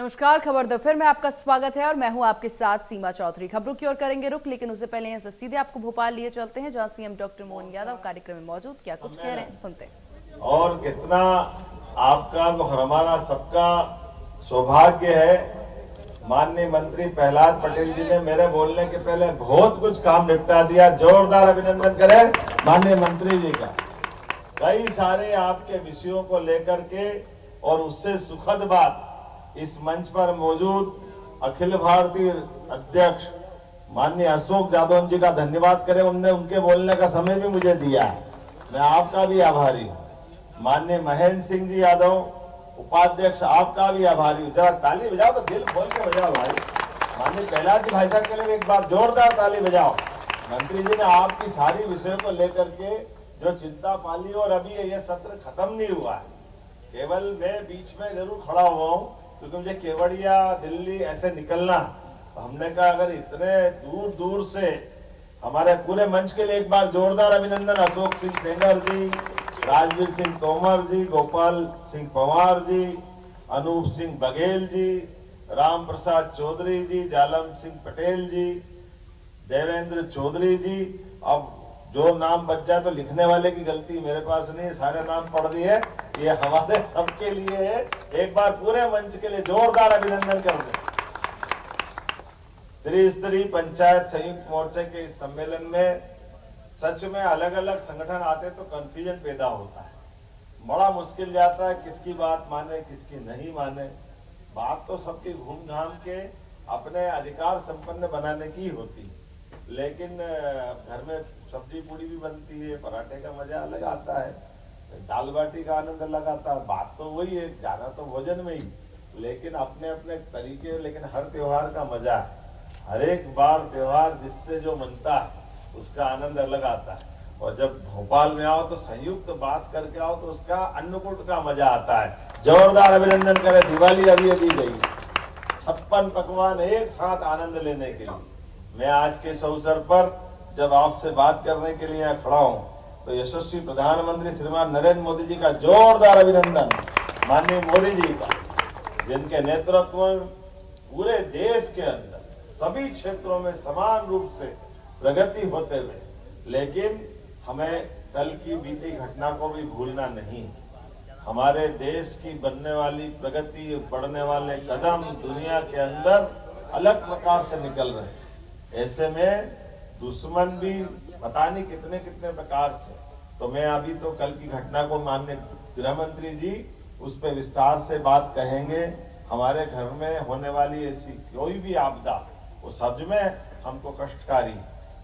नमस्कार, खबर दोपहर में आपका स्वागत है और मैं हूं आपके साथ सीमा चौधरी। खबरों की ओर करेंगे रुख, लेकिन उससे पहले यहाँ से सीधे आपको भोपाल लिए चलते हैं, जहां सीएम डॉक्टर मोहन यादव कार्यक्रम में मौजूद क्या कुछ कह रहे हैं, सुनते हैं। और कितना आपका और हमारा सबका सौभाग्य है, माननीय मंत्री प्रहलाद पटेल जी ने मेरे बोलने के पहले बहुत कुछ काम निपटा दिया। जोरदार अभिनंदन करें माननीय मंत्री जी का। कई सारे आपके विषयों को लेकर के, और उससे सुखद बात, इस मंच पर मौजूद अखिल भारतीय अध्यक्ष माननीय अशोक जादव जी का धन्यवाद करें। उनने उनके बोलने का समय भी मुझे दिया है, मैं आपका भी आभारी हूँ। माननीय महेंद्र सिंह जी यादव उपाध्यक्ष, आपका भी आभारी हूँ। जरा ताली बजाओ तो दिल खोल के बजाओ भाई। माननीय प्रहलाद जी भाई साहब के लिए एक बार जोरदार ताली बजाओ। मंत्री जी ने आपकी सारी विषयों को लेकर के जो चिंता पाली, और अभी ये सत्र खत्म नहीं हुआ है। केवल मैं बीच में जरूर खड़ा हुआ हूँ क्योंकि मुझे केवड़िया दिल्ली ऐसे निकलना। हमने कहा अगर इतने दूर दूर से हमारे पूरे मंच के लिए एक बार जोरदार अभिनंदन। अशोक सिंह सेंगर जी, राजवीर सिंह तोमर जी, गोपाल सिंह पंवार जी, अनूप सिंह बघेल जी, राम प्रसाद चौधरी जी, जालम सिंह पटेल जी, देवेंद्र चौधरी जी। अब जो नाम बच जाए तो लिखने वाले की गलती मेरे पास नहीं, सारे नाम पढ़ दिए, ये हमारे सबके लिए है। एक बार पूरे मंच के लिए जोरदार अभिनंदन कर दें। त्रिस्तरीय पंचायत संयुक्त मोर्चे के इस सम्मेलन में सच में अलग अलग संगठन आते तो कंफ्यूजन पैदा होता है, बड़ा मुश्किल जाता है किसकी बात माने किसकी नहीं माने। बात तो सबकी घूम घाम के अपने अधिकार संपन्न बनाने की होती है, लेकिन घर में सब्जी पूड़ी भी बनती है, पराठे का मजा अलग आता है, दाल बाटी का आनंद अलग आता है। बात तो वही है, जाना तो भोजन में ही, लेकिन अपने अपने तरीके। लेकिन हर त्योहार का मजा है, हर एक बार त्योहार जिससे जो मनता है उसका आनंद अलग आता है। और जब भोपाल में आओ तो संयुक्त बात करके आओ तो उसका अन्नकूट का मजा आता है। जोरदार अभिनंदन करें। दिवाली अभी अभी गई, 56 पकवान एक साथ आनंद लेने के लिए। मैं आज के इस अवसर पर जब आपसे बात करने के लिए यहाँ खड़ा हूँ तो यशस्वी प्रधानमंत्री श्रीमान नरेंद्र मोदी जी का जोरदार अभिनंदन। माननीय मोदी जी का, जिनके नेतृत्व में पूरे देश के अंदर सभी क्षेत्रों में समान रूप से प्रगति होते हुए, लेकिन हमें कल की बीती घटना को भी भूलना नहीं। हमारे देश की बनने वाली प्रगति, बढ़ने वाले कदम दुनिया के अंदर अलग प्रकार से निकल रहे हैं। ऐसे में दुश्मन भी पता नहीं कितने कितने प्रकार से। तो मैं अभी तो कल की घटना को माननीय गृह मंत्री जी उस पर विस्तार से बात कहेंगे। हमारे घर में होने वाली ऐसी कोई भी आपदा वो सच में हमको कष्टकारी।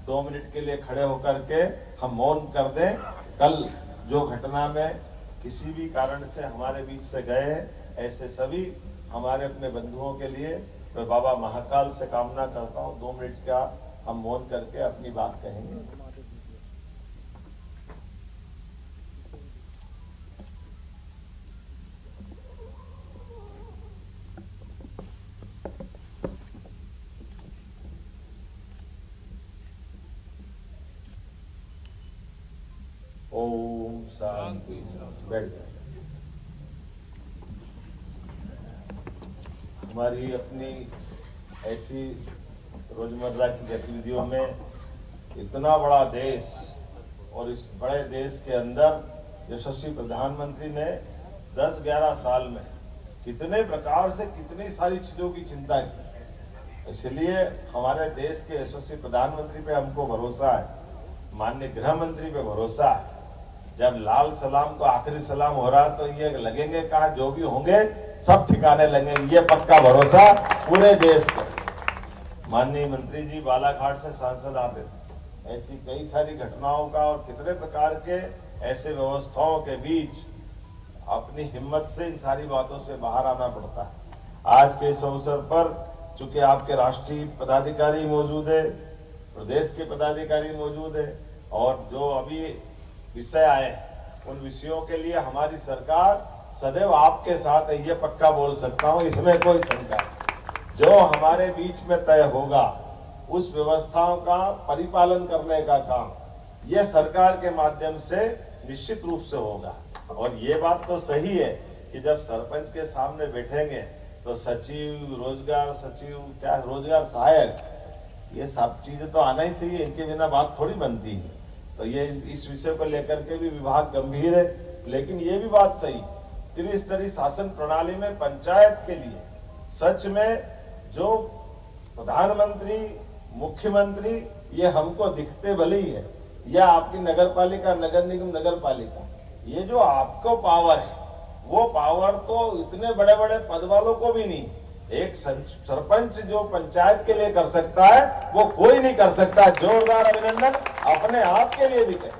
2 मिनट के लिए खड़े होकर के हम मौन कर दें। कल जो घटना में किसी भी कारण से हमारे बीच से गए, ऐसे सभी हमारे अपने बंधुओं के लिए मैं बाबा महाकाल से कामना करता हूँ 2 मिनट का हम मौन करके अपनी बात कहेंगे। ओम शांति। बैठ जाए। हमारी अपनी ऐसी रोजमर्रा की गतिविधियों में इतना बड़ा देश, और इस बड़े देश के अंदर यशस्वी प्रधानमंत्री ने 10-11 साल में कितने प्रकार से कितनी सारी चीजों की चिंता की। इसलिए हमारे देश के यशस्वी प्रधानमंत्री पे हमको भरोसा है, माननीय गृह मंत्री पे भरोसा है। जब लाल सलाम को आखिरी सलाम हो रहा तो ये लगेंगे कहा जो भी होंगे सब ठिकाने लगेंगे, ये पक्का भरोसा पूरे देश को। माननीय मंत्री जी बालाघाट से सांसद आते थे, ऐसी कई सारी घटनाओं का और कितने प्रकार के ऐसे व्यवस्थाओं के बीच अपनी हिम्मत से इन सारी बातों से बाहर आना पड़ता है। आज के इस अवसर पर चूंकि आपके राष्ट्रीय पदाधिकारी मौजूद है, प्रदेश के पदाधिकारी मौजूद है, और जो अभी विषय आए उन विषयों के लिए हमारी सरकार सदैव आपके साथ है, ये पक्का बोल सकता हूं, इसमें कोई शंका नहीं। जो हमारे बीच में तय होगा उस व्यवस्थाओं का परिपालन करने का काम ये सरकार के माध्यम से निश्चित रूप से होगा। और ये बात तो सही है कि जब सरपंच के सामने बैठेंगे तो सचिव, रोजगार सचिव, क्या रोजगार सहायक, ये सब चीजें तो आना ही चाहिए, इनके बिना बात थोड़ी बनती है। तो ये इस विषय को लेकर के भी विभाग गंभीर है। लेकिन ये भी बात सही, त्रिस्तरीय शासन प्रणाली में पंचायत के लिए सच में जो प्रधानमंत्री, मुख्यमंत्री, ये हमको दिखते भले ही है, या आपकी नगर पालिका, नगर निगम, नगर पालिका, ये जो आपको पावर है, वो पावर तो इतने बड़े बड़े पद वालों को भी नहीं। एक सरपंच जो पंचायत के लिए कर सकता है, वो कोई नहीं कर सकता। जोरदार अभिनंदन अपने आप के लिए भी करें,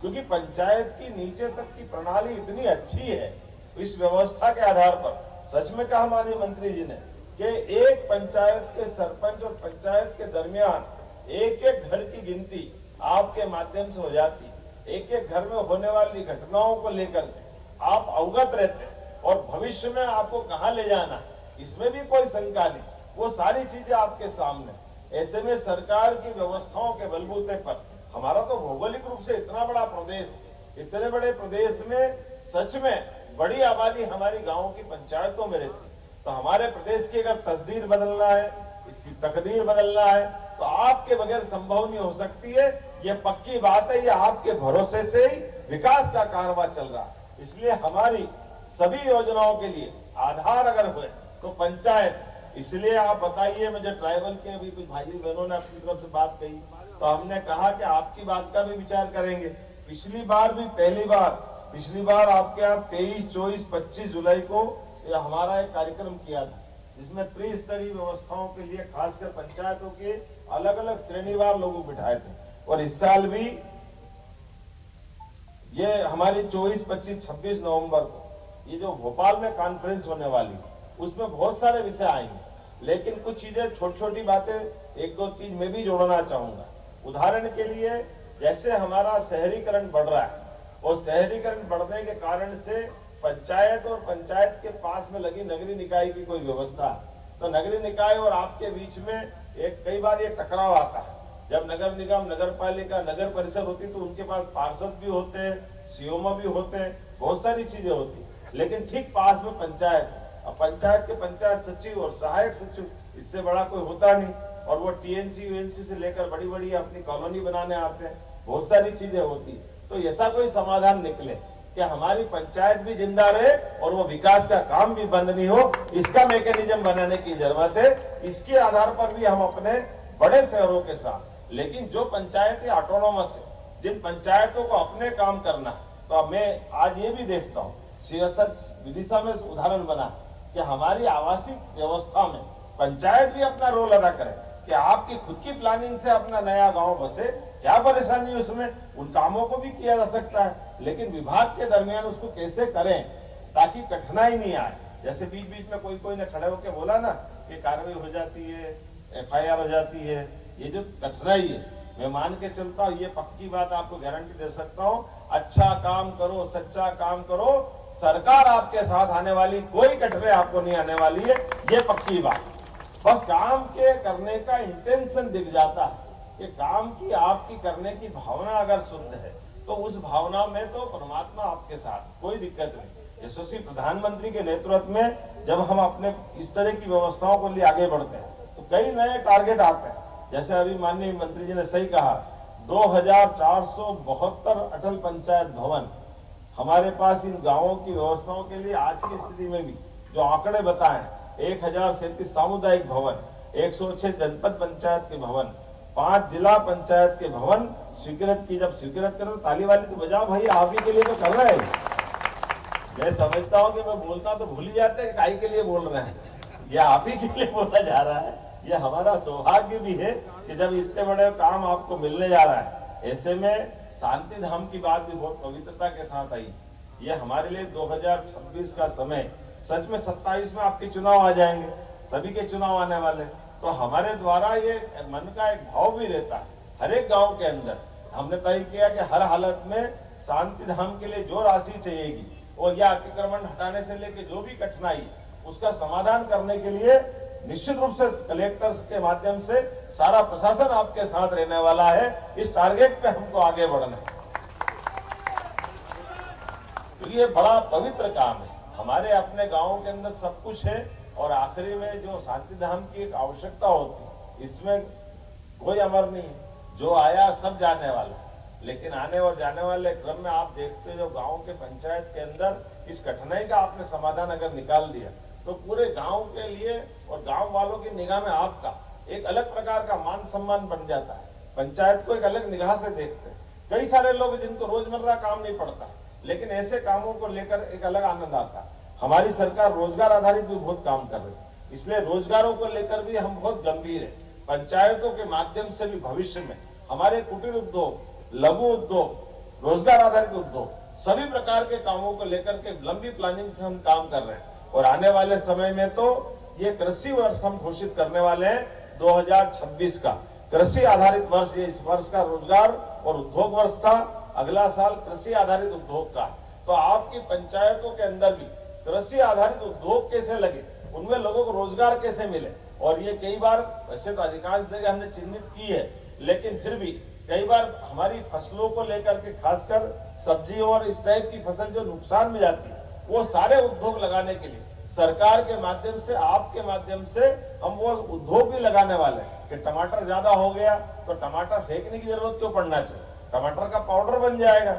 क्योंकि पंचायत की नीचे तक की प्रणाली इतनी अच्छी है। इस व्यवस्था के आधार पर सच में कहा माननीय मंत्री जी ने कि एक पंचायत के सरपंच और पंचायत के दरमियान एक एक घर की गिनती आपके माध्यम से हो जाती, एक एक घर में होने वाली घटनाओं को लेकर आप अवगत रहते, और भविष्य में आपको कहां ले जाना इसमें भी कोई शंका नहीं, वो सारी चीजें आपके सामने। ऐसे में सरकार की व्यवस्थाओं के बलबूते पर, हमारा तो भौगोलिक रूप से इतना बड़ा प्रदेश, इतने बड़े प्रदेश में सच में बड़ी आबादी हमारी गांवों की पंचायतों में रहती, तो हमारे प्रदेश की अगर तस्दीर बदलना है, इसकी तकदीर बदलना है, तो आपके बगैर संभव नहीं हो सकती है। ये पक्की बात है, ये आपके भरोसे से ही विकास का कारवां चल रहा है। इसलिए हमारी सभी योजनाओं के लिए आधार अगर हुए तो पंचायत। इसलिए आप बताइए, मुझे ट्राइबल के अभी कुछ भाई बहनों ने अपनी तरफ से बात कही, तो हमने कहा कि आपकी बात का भी विचार करेंगे। पिछली बार आपके यहाँ 23, 24, 25 जुलाई को हमारा एक कार्यक्रम किया था, जिसमें त्रिस्तरीय व्यवस्थाओं के लिए खासकर पंचायतों के अलग अलग श्रेणीवार लोगों बिठाए थे। और इस साल भी ये हमारी 24, 25, 26 नवंबर को ये जो भोपाल में कॉन्फ्रेंस होने वाली, उसमें बहुत सारे विषय आएंगे, लेकिन कुछ चीजें, छोटी छोटी बातें, एक दो चीज मैं भी जोड़ना चाहूंगा। उदाहरण के लिए, जैसे हमारा शहरीकरण बढ़ रहा है, और शहरीकरण बढ़ने के कारण से पंचायत और पंचायत के पास में लगी नगरीय निकाय की कोई व्यवस्था, तो नगरीय निकाय और आपके बीच में एक कई बार ये टकराव आता है। जब नगर निगम, नगर पालिका, नगर परिषद होती तो उनके पास पार्षद भी होते हैं, सीओमओ भी होते हैं, बहुत सारी चीजें होती, लेकिन ठीक पास में पंचायत, और पंचायत के पंचायत सचिव और सहायक सचिव, इससे बड़ा कोई होता नहीं, और वो टीएनसी यूएनसी से लेकर बड़ी बड़ी अपनी कॉलोनी बनाने आते हैं, बहुत सारी चीजें होती। तो ऐसा कोई समाधान निकले कि हमारी पंचायत भी जिंदा रहे और वो विकास का काम भी बंद नहीं हो, इसका मैकेनिज्म बनाने की जरूरत है। इसके आधार पर भी हम अपने बड़े शहरों के साथ, लेकिन जो पंचायतें ऑटोनोमस है, जिन पंचायतों को अपने काम करना, तो अब मैं आज ये भी देखता हूँ, विदिशा में उदाहरण बना कि हमारी आवासीय व्यवस्था में पंचायत भी अपना रोल अदा करे, कि आपकी खुद की प्लानिंग से अपना नया गांव बसे, क्या परेशानी उसमें, उन कामों को भी किया जा सकता है, लेकिन विभाग के दरमियान उसको कैसे करें ताकि कठिनाई नहीं आए। जैसे बीच बीच में कोई ने खड़े होकर बोला ना कि कार्रवाई हो जाती है, एफआईआर हो जाती है, ये जो कठिनाई है, मैं मान के चलता हूँ, ये पक्की बात आपको गारंटी दे सकता हूँ, अच्छा काम करो, सच्चा काम करो, सरकार आपके साथ आने वाली, कोई कठिनाई आपको नहीं आने वाली है, ये पक्की बात। बस काम के करने का इंटेंशन दिख जाता है कि काम की आपकी करने की भावना अगर शुद्ध है, तो उस भावना में तो परमात्मा आपके साथ, कोई दिक्कत नहीं। यशस्वी प्रधानमंत्री के नेतृत्व में जब हम अपने इस तरह की व्यवस्थाओं को लिए आगे बढ़ते हैं, तो कई नए टारगेट आते हैं। जैसे अभी माननीय मंत्री जी ने सही कहा, 2472 अटल पंचायत भवन हमारे पास इन गांवों की व्यवस्थाओं के लिए आज की स्थिति में भी जो आंकड़े बताए, 1037 सामुदायिक भवन, 106 जनपद पंचायत के भवन, 5 जिला पंचायत के भवन स्वीकृत की। जब स्वीकृत करो, ताली वाली तो बजाओ भाई, आप ही के लिए तो कर रहे हैं। मैं समझता हूँ कि मैं बोलता तो भूल ही जाते हैं काहे के लिए बोल रहे हैं, ये आप ही के लिए बोला जा रहा है। ये हमारा सौभाग्य भी है कि जब इतने बड़े काम आपको मिलने जा रहा है, ऐसे में शांति धाम की बात भी बहुत पवित्रता के साथ आई। ये हमारे लिए 2026 का समय, सच में 27 में आपके चुनाव आ जाएंगे, सभी के चुनाव आने वाले, तो हमारे द्वारा ये मन का एक भाव भी रहता है। हर एक गांव के अंदर हमने तय किया कि हर हालत में शांति धाम के लिए जो राशि चाहिएगी, और यह अतिक्रमण हटाने से लेकर जो भी कठिनाई, उसका समाधान करने के लिए निश्चित रूप से कलेक्टर्स के माध्यम से सारा प्रशासन आपके साथ रहने वाला है। इस टारगेट पे हमको आगे बढ़ना है, क्योंकि ये बड़ा पवित्र काम है। हमारे अपने गांवों के अंदर सब कुछ है, और आखिरी में जो शांति धाम की एक आवश्यकता होती, इसमें कोई अमर नहीं है। जो आया सब जाने वाला, लेकिन आने और जाने वाले क्रम में आप देखते हो जो गांव के पंचायत के अंदर इस कठिनाई का आपने समाधान अगर निकाल दिया तो पूरे गांव के लिए और गांव वालों की निगाह में आपका एक अलग प्रकार का मान सम्मान बन जाता है। पंचायत को एक अलग निगाह से देखते हैं। कई सारे लोग जिनको रोजमर्रा काम नहीं पड़ता, लेकिन ऐसे कामों को लेकर एक अलग आनंद आता है। हमारी सरकार रोजगार आधारित भी बहुत काम कर रही है, इसलिए रोजगारों को लेकर भी हम बहुत गंभीर है। पंचायतों के माध्यम से भी भविष्य में हमारे कुटीर उद्योग, लघु उद्योग, रोजगार आधारित उद्योग, सभी प्रकार के कामों को लेकर के लंबी प्लानिंग से हम काम कर रहे हैं। और आने वाले समय में तो ये कृषि वर्ष हम घोषित करने वाले हैं 2026 का। कृषि आधारित वर्ष, ये इस वर्ष का रोजगार और उद्योग वर्ष था, अगला साल कृषि आधारित उद्योग का। तो आपकी पंचायतों के अंदर भी कृषि आधारित उद्योग कैसे लगे, उनमें लोगों को रोजगार कैसे मिले। और ये कई बार, वैसे तो अधिकांश जगह हमने चिन्हित की है, लेकिन फिर भी कई बार हमारी फसलों को लेकर के, खासकर सब्जी और इस टाइप की फसल जो नुकसान में जाती है, वो सारे उद्योग लगाने के लिए सरकार के माध्यम से, आपके माध्यम से हम वो उद्योग भी लगाने वाले हैं कि टमाटर ज्यादा हो गया तो टमाटर फेंकने की जरूरत क्यों पड़ना चाहिए, टमाटर का पाउडर बन जाएगा।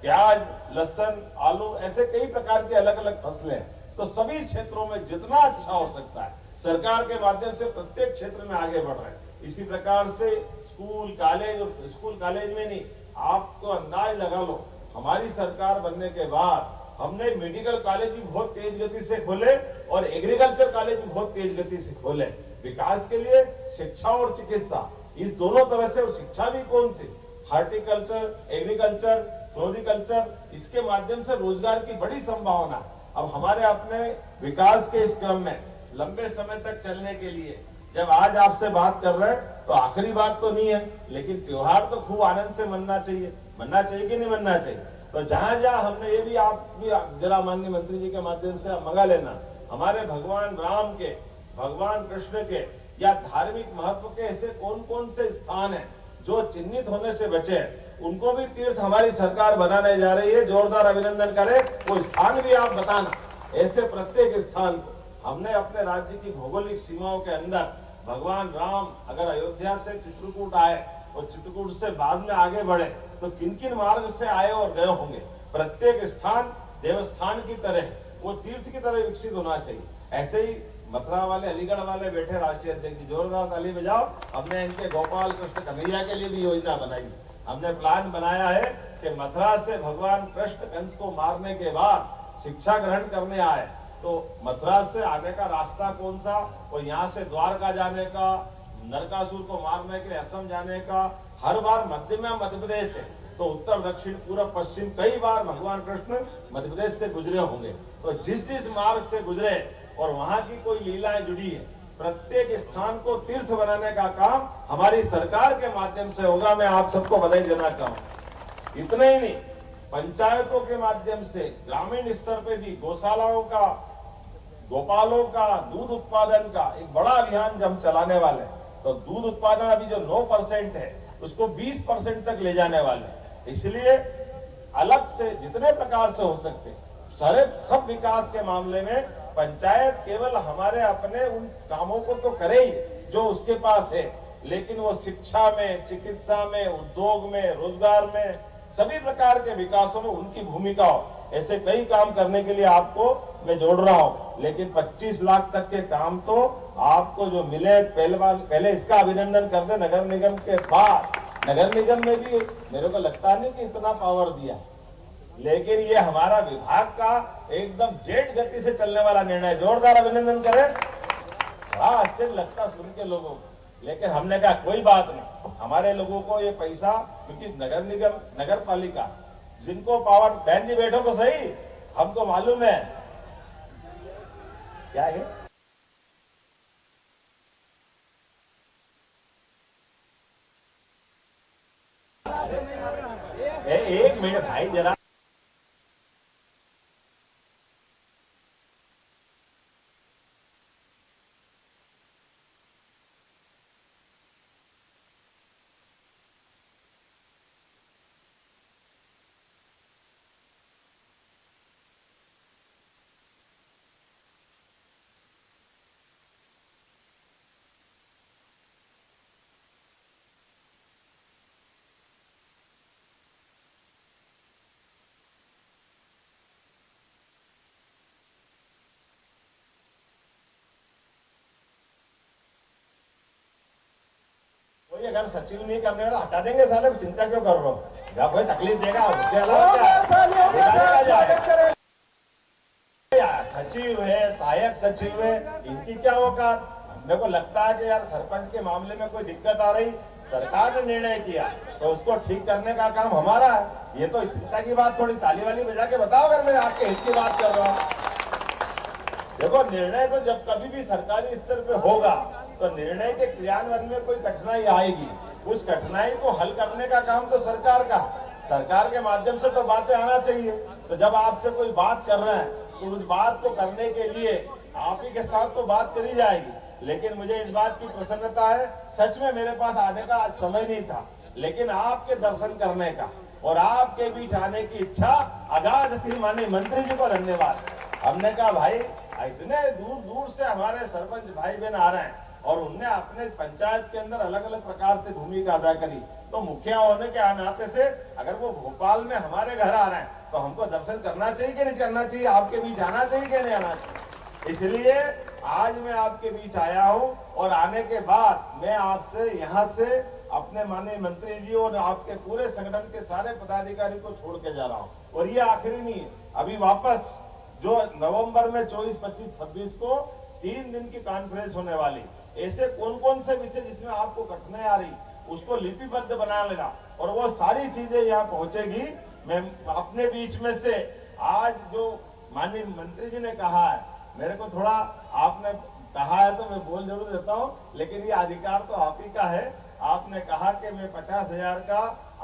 प्याज, लहसुन, आलू, ऐसे कई प्रकार की अलग अलग फसलें हैं। तो सभी क्षेत्रों में जितना अच्छा हो सकता है सरकार के माध्यम से प्रत्येक क्षेत्र में आगे बढ़ रहे हैं। इसी प्रकार से स्कूल कॉलेज में नहीं, आपको अंदाज लगा लो, हमारी सरकार बनने के बाद हमने मेडिकल कॉलेज भी बहुत तेज गति से खोले और एग्रीकल्चर कॉलेज भी बहुत तेज गति से खोले। विकास के लिए शिक्षा और चिकित्सा, इस दोनों तरह से। और शिक्षा भी कौन सी, हार्टिकल्चर, एग्रीकल्चर, फ्लोरिकल्चर, इसके माध्यम से रोजगार की बड़ी संभावना। अब हमारे अपने विकास के इस क्रम में लंबे समय तक चलने के लिए जब आज आपसे बात कर रहे हैं तो आखिरी बात तो नहीं है, लेकिन त्योहार तो खूब आनंद से मनना चाहिए। मनना चाहिए कि नहीं मनना चाहिए? तो जहां जहां हमने, ये भी आप भी जरा माननीय मंत्री जी के माध्यम से मंगा लेना, हमारे भगवान राम के, भगवान कृष्ण के या धार्मिक महत्व के ऐसे कौन कौन से स्थान हैं जो चिन्हित होने से बचे हैं, उनको भी तीर्थ हमारी सरकार बनाने जा रही है। जोरदार अभिनंदन करें। वो स्थान भी आप बताना। ऐसे प्रत्येक स्थान को हमने अपने राज्य की भौगोलिक सीमाओं के अंदर, भगवान राम अगर अयोध्या से चित्रकूट आए और चित्रकूट से बाद में आगे बढ़े तो किन किन मार्ग से आए और गए होंगे, प्रत्येक स्थान देवस्थान की तरह, वो तीर्थ की तरह विकसित होना चाहिए। ऐसे ही मथुरा वाले, अलीगढ़ वाले बैठे राष्ट्रीय अध्यक्ष, जोरदार ताली बजाओ। हमने इनके गोपाल कृष्ण कन्हैया के लिए भी योजना बनाई। हमने प्लान बनाया है कि मथुरा से भगवान कृष्ण कंस को मारने के बाद शिक्षा ग्रहण करने आए तो मथुरा से आने का रास्ता कौन सा, और यहाँ से द्वारका जाने का, नरकासुर को मारने के लिए असम जाने का, हर बार मध्य प्रदेश है तो उत्तर, दक्षिण, पूर्व, पश्चिम, कई बार भगवान कृष्ण मध्य प्रदेश से गुजरे होंगे। तो जिस जिस मार्ग से गुजरे और वहां की कोई लीलाएं जुड़ी है, प्रत्येक स्थान को तीर्थ बनाने का काम हमारी सरकार के माध्यम से होगा। मैं आप सबको बधाई देना चाहूंगा। इतना ही नहीं, पंचायतों के माध्यम से ग्रामीण स्तर पे भी गौशालाओं का, गोपालों का दूध उत्पादन का एक बड़ा अभियान जब हम चलाने वाले हैं, तो दूध उत्पादन अभी जो 9% है उसको 20% तक ले जाने वाले हैं। इसलिए अलग से जितने प्रकार से हो सकते सारे सब विकास के मामले में पंचायत केवल हमारे अपने उन कामों को तो करे ही जो उसके पास है, लेकिन वो शिक्षा में, चिकित्सा में, उद्योग में, रोजगार में, सभी प्रकार के विकासों में उनकी भूमिका हो। ऐसे कई काम करने के लिए आपको मैं जोड़ रहा हूं, लेकिन 25 लाख तक के काम तो आपको जो मिले, पहले इसका अभिनंदन कर दे। नगर निगम के बाद, नगर निगम में भी मेरे को लगता नहीं कि इतना पावर दिया, लेकिन ये हमारा विभाग का एकदम जेट गति से चलने वाला निर्णय। जोरदार अभिनंदन करें। बड़ा आश्चर्य लगता सुन के लोगों को, लेकिन हमने कहा कोई बात नहीं, हमारे लोगों को ये पैसा, क्योंकि नगर निगम, नगर पालिका जिनको पावर, बहन जी बैठो तो सही, हमको मालूम है क्या है। एक मिनट भाई जरा, घर सचिव नहीं करने वाला हटा देंगे साले, चिंता क्यों कर रहे हो? जब कोई तकलीफ देगा उसके अलावा सचिव है, सहायक सचिव है, इनकी क्या औकात? मेरे को लगता है कि यार सरपंच के मामले में कोई दिक्कत आ रही, सरकार ने निर्णय किया तो उसको ठीक करने का काम हमारा है। ये तो चिंता की बात थोड़ी, ताली वाली बजा के बताओ अगर मैं आपके हित की बात कर रहा हूँ। देखो, निर्णय तो जब कभी भी सरकारी स्तर पे होगा तो निर्णय के क्रियान्वयन में कोई कठिनाई आएगी, उस कठिनाई को हल करने का काम तो सरकार का, सरकार के माध्यम से तो बातें आना चाहिए। तो जब आपसे कोई बात कर रहे हैं तो उस बात को करने के लिए आप ही के साथ तो बात करी जाएगी। लेकिन मुझे इस बात की प्रसन्नता है, सच में मेरे पास आने का आज समय नहीं था, लेकिन आपके दर्शन करने का और आपके बीच आने की इच्छा अगाध थी। माननीय मंत्री जी को धन्यवाद। हमने कहा भाई इतने दूर दूर से हमारे सरपंच भाई बहन आ रहे हैं और उनने अपने पंचायत के अंदर अलग अलग प्रकार से भूमिका अदा करी, तो मुखिया होने के नाते से अगर वो भोपाल में हमारे घर आ रहे हैं तो हमको दर्शन करना चाहिए कि नहीं करना चाहिए, आपके बीच आना चाहिए कि नहीं आना चाहिए। इसलिए आज मैं आपके बीच आया हूं और आने के बाद मैं आपसे यहाँ से अपने माननीय मंत्री जी और आपके पूरे संगठन के सारे पदाधिकारी को छोड़ के जा रहा हूँ। और ये आखिरी नहीं है, अभी वापस जो नवंबर में 24, 25, 26 को 3 दिन की कॉन्फ्रेंस होने वाली, ऐसे कौन कौन से विषय जिसमें आपको कठिनाई आ रही उसको लिपिबद्ध बना लेना और वो सारी चीजें यहाँ पहुंचेगी। मैं अपने बीच में से आज जो माननीय मंत्री जी ने कहा है, मेरे को थोड़ा आपने कहा है तो मैं बोल जरूर देता हूँ, लेकिन ये अधिकार तो आप ही का है। आपने कहा कि मैं 50,000 का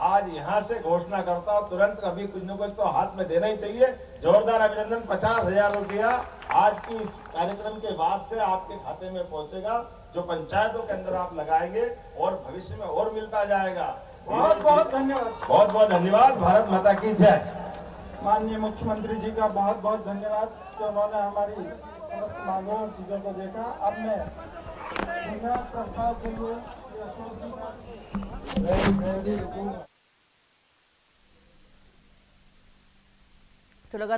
आज यहाँ से घोषणा करता हूँ, तुरंत कभी कुछ न कुछ तो हाथ में देना ही चाहिए। जोरदार अभिनंदन। 50,000 रुपया आज की इस कार्यक्रम के बाद से आपके खाते में पहुंचेगा, जो पंचायतों के अंदर आप लगाएंगे और भविष्य में और मिलता जाएगा। बहुत बहुत धन्यवाद। बहुत बहुत धन्यवाद। भारत माता की जय। माननीय मुख्यमंत्री जी का बहुत बहुत धन्यवाद कि उन्होंने हमारी समस्त मांगों और चीजों को देखा। अब मैं प्रस्ताव के लिए तो लगा